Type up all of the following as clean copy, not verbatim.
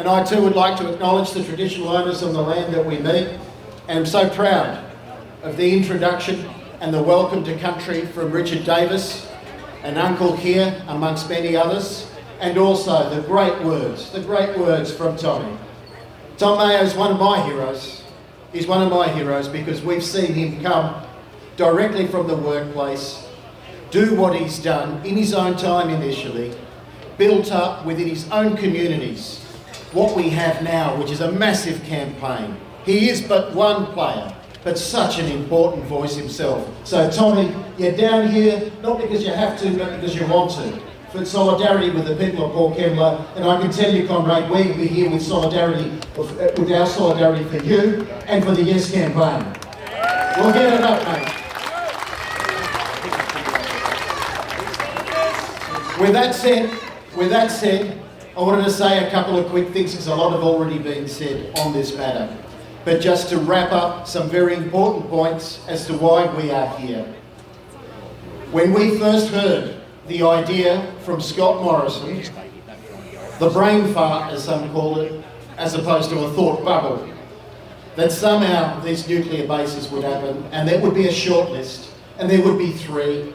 And I too would like to acknowledge the traditional owners of the land that we meet, and I'm so proud of the introduction and the welcome to country from Richard Davis, an uncle here amongst many others, and also the great words from Tommy. Tom Mayo is one of my heroes. He's one of my heroes because we've seen him come directly from the workplace, do what he's done in his own time initially, built up within his own communities what we have now, which is a massive campaign. He is but one player, but such an important voice himself. So Tommy, you're down here, not because you have to, but because you want to, for solidarity with the people of Port Kembla. And I can tell you, comrade, we'll be here with solidarity, with our solidarity for you and for the Yes campaign. We'll get it up, mate. With that said, I wanted to say a couple of quick things because a lot have already been said on this matter. But just to wrap up some very important points as to why we are here. When we first heard the idea from Scott Morrison, the brain fart as some call it, as opposed to a thought bubble, that somehow these nuclear bases would happen and there would be a shortlist and there would be 3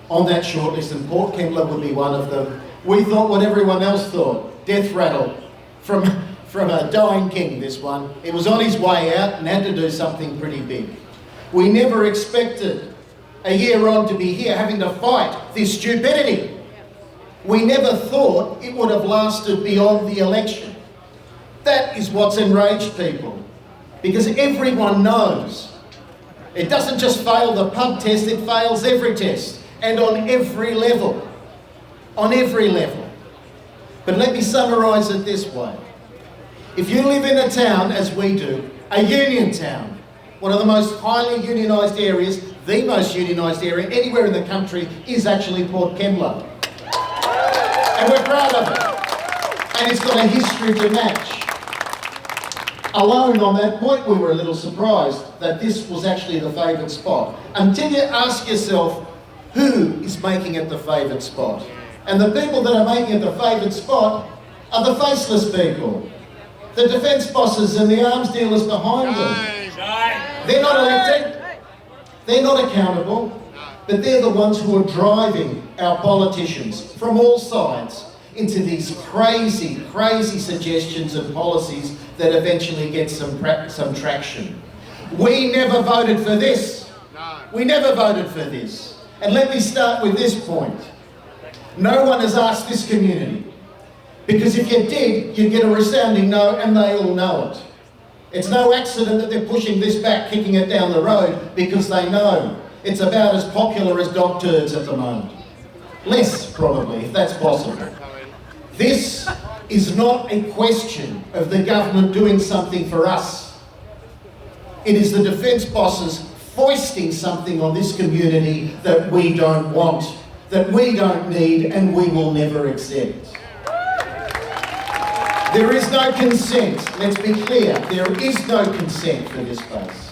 on that shortlist and Port Kembla would be one of them. We thought what everyone else thought, death rattle from a dying king, this one. It was on his way out and had to do something pretty big. We never expected a year on to be here having to fight this stupidity. We never thought it would have lasted beyond the election. That is what's enraged people, because everyone knows it doesn't just fail the pub test, it fails every test, and on every level. On every level. But let me summarise it this way. If you live in a town, as we do, a Uniontown, one of the most highly unionised areas, the most unionised area anywhere in the country is actually Port Kembla. And we're proud of it. And it's got a history to match. Alone on that point, we were a little surprised that this was actually the favoured spot. Until you ask yourself, who is making it the favoured spot? And the people that are making it the favoured spot are the faceless people. The defence bosses and the arms dealers behind them. They're not elected, they're not accountable, but they're the ones who are driving our politicians from all sides into these crazy, crazy suggestions and policies that eventually get some traction. We never voted for this. We never voted for this. And let me start with this point. No one has asked this community, because if you did, you'd get a resounding no, and they all know it. It's no accident that they're pushing this back, kicking it down the road, because they know it's about as popular as dog turds at the moment. Less, probably, if that's possible. This is not a question of the government doing something for us. It is the defence bosses foisting something on this community that we don't want, that we don't need, and we will never accept. There is no consent, let's be clear, there is no consent for this place.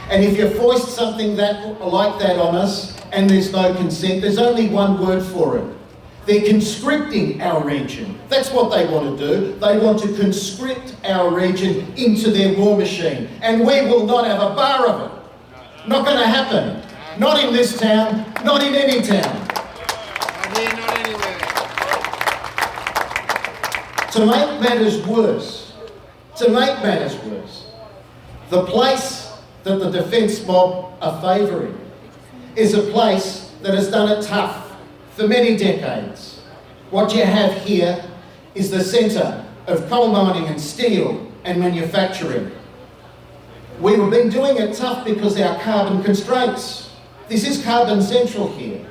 And if you foist something like that on us and there's no consent, there's only one word for it. They're conscripting our region. That's what they want to do. They want to conscript our region into their war machine. And we will not have a bar of it. Not going to happen. Not in this town, not in any town. Not here, not anywhere. To make matters worse, the place that the defence mob are favouring is a place that has done it tough for many decades. What you have here is the centre of coal mining and steel and manufacturing. We've been doing it tough because our carbon constraints. This is carbon central here.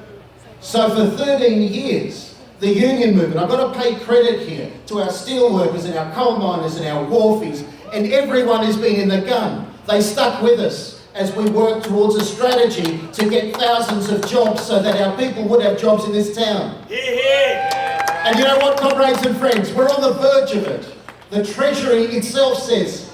So for 13 years, the union movement, I've got to pay credit here to our steel workers and our coal miners and our wharfies, and everyone who's been in the gun. They stuck with us as we worked towards a strategy to get thousands of jobs so that our people would have jobs in this town. And you know what, comrades and friends, we're on the verge of it. The Treasury itself says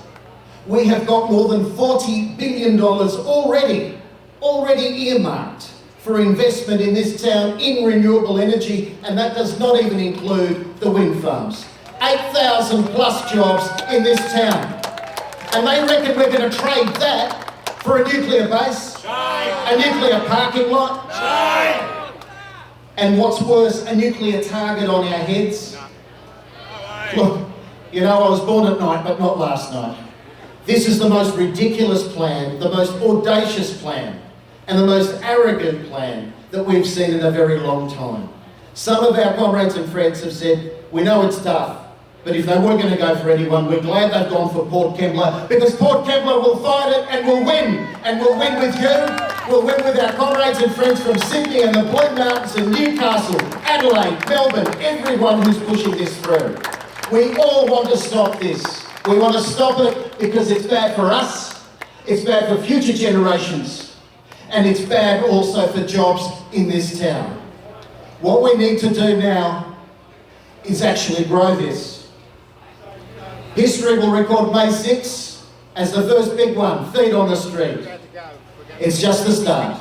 we have got more than $40 billion already earmarked for investment in this town in renewable energy, and that does not even include the wind farms. 8,000 plus jobs in this town. And they reckon we're going to trade that for a nuclear base, a nuclear parking lot, and what's worse, a nuclear target on our heads. Look, you know, I was born at night, but not last night. This is the most ridiculous plan, the most audacious plan, and the most arrogant plan that we've seen in a very long time. Some of our comrades and friends have said, we know it's tough, but if they were going to go for anyone, we're glad they've gone for Port Kembla, because Port Kembla will fight it and will win. And we'll win with you, we'll win with our comrades and friends from Sydney and the Blue Mountains and Newcastle, Adelaide, Melbourne, everyone who's pushing this through. We all want to stop this. We want to stop it because it's bad for us, it's bad for future generations, and it's bad also for jobs in this town. What we need to do now is actually grow this. History will record May 6 as the first big one, feet on the street. It's just the start.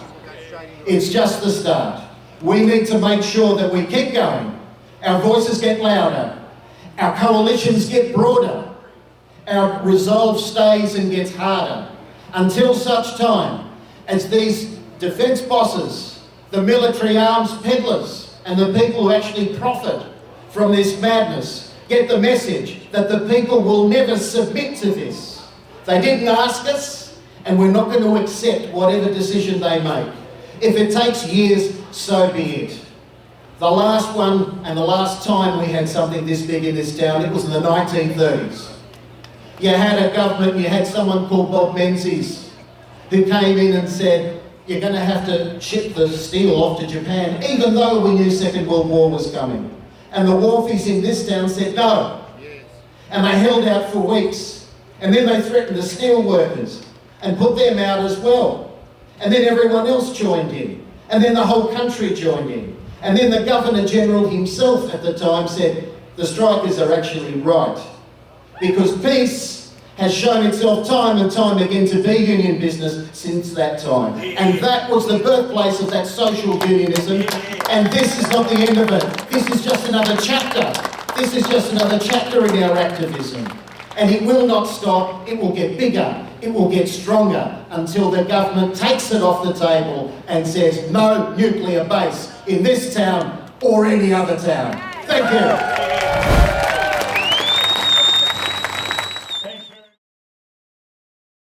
It's just the start. We need to make sure that we keep going. Our voices get louder. Our coalitions get broader. Our resolve stays and gets harder until such time as these defence bosses, the military arms peddlers, and the people who actually profit from this madness get the message that the people will never submit to this. They didn't ask us, and we're not going to accept whatever decision they make. If it takes years, so be it. The last one and the last time we had something this big in this town, it was in the 1930s. You had a government, you had someone called Bob Menzies, who came in and said, you're going to have to ship the steel off to Japan, even though we knew Second World War was coming. And the wharfies in this town said no. And they held out for weeks. And then they threatened the steel workers and put them out as well. And then everyone else joined in. And then the whole country joined in. And then the Governor General himself at the time said, the strikers are actually right. Because peace has shown itself time and time again to be union business since that time. And that was the birthplace of that social unionism. And this is not the end of it. This is just another chapter. This is just another chapter in our activism. And it will not stop. It will get bigger. It will get stronger until the government takes it off the table and says no nuclear base in this town or any other town. Thank you.